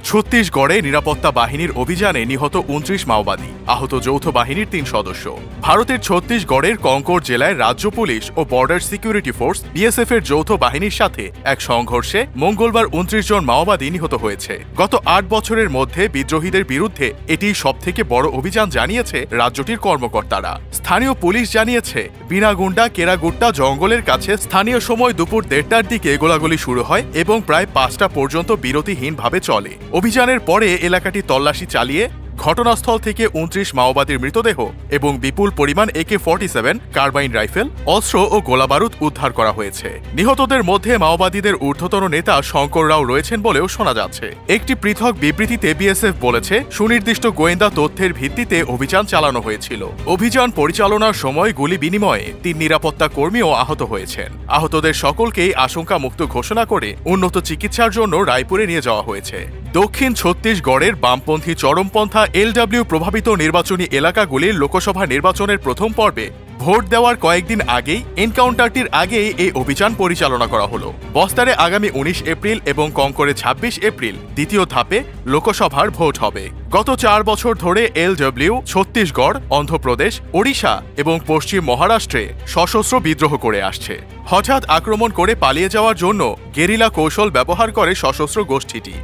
ছত্তিশগড়ে নিরাপত্তা বাহিনীর অভিযানে নিহত ২৯ মাওবাদী, আহত যৌথ বাহিনীর ৩ সদস্য। ভারতের ছত্তিশগড়ের কঙ্কর জেলায় রাজ্য পুলিশ ও বর্ডার সিকিউরিটি ফোর্স বিএসএফ এর যৌথ বাহিনীর সাথে এক সংঘর্ষে মঙ্গলবার ২৯ জন মাওবাদী নিহত হয়েছে। গত ৮ বছরের মধ্যে বিদ্রোহীদের বিরুদ্ধে এটি সবথেকে বড় অভিযান জানিয়েছে রাজ্যটির কর্মকর্তারা। স্থানীয় পুলিশ জানিয়েছে, বিনাগুন্ডা কেরাগুট্টা জঙ্গলের কাছে স্থানীয় সময় দুপুর ১:৩০টার দিকে গোলাগুলি শুরু হয় এবং প্রায় ৫টা পর্যন্ত বিরতিহীনভাবে চলে। অভিযানের পরে এলাকাটি তল্লাশি চালিয়ে ঘটনাস্থল থেকে ২৯ মাওবাদীর মৃতদেহ এবং বিপুল পরিমাণ AK-47 কার্বাইন রাইফেল, অস্ত্র ও গোলাবারুদ উদ্ধার করা হয়েছে। নিহতদের মধ্যে মাওবাদীদের ঊর্ধ্বতন নেতা শঙ্কর রাও রয়েছেন বলেও শোনা যাচ্ছে। একটি পৃথক বিবৃতিতে বিএসএফ বলেছে, সুনির্দিষ্ট গোয়েন্দা তথ্যের ভিত্তিতে অভিযান চালানো হয়েছিল। অভিযান পরিচালনার সময় গুলি বিনিময়ে ৩ নিরাপত্তা কর্মীও আহত হয়েছেন। আহতদের সকলকেই আশঙ্কামুক্ত ঘোষণা করে উন্নত চিকিৎসার জন্য রায়পুরে নিয়ে যাওয়া হয়েছে। দক্ষিণ ছত্তিশগড়ের বামপন্থী চরমপন্থা LW প্রভাবিত নির্বাচনী এলাকাগুলির লোকসভা নির্বাচনের প্রথম পর্বে ভোট দেওয়ার কয়েকদিন আগেই এনকাউন্টারটির আগেই এই অভিযান পরিচালনা করা হলো। বস্তারে আগামী ১৯ এপ্রিল এবং কঙ্করে ২৬ এপ্রিল দ্বিতীয় ধাপে লোকসভার ভোট হবে। গত ৪ বছর ধরে LW ছত্তিশগড়, অন্ধ্রপ্রদেশ, ওড়িশা এবং পশ্চিম মহারাষ্ট্রে সশস্ত্র বিদ্রোহ করে আসছে। হঠাৎ আক্রমণ করে পালিয়ে যাওয়ার জন্য গেরিলা কৌশল ব্যবহার করে সশস্ত্র গোষ্ঠীটি।